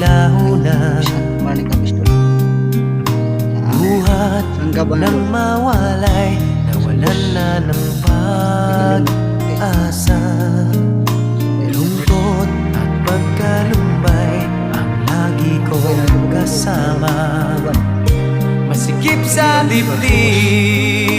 laho na, buhat ng mawalay, nawalan na ng pag-asa. Lungkot at pagkalumbay ang lagi kong kasama. Masikip sa dibdib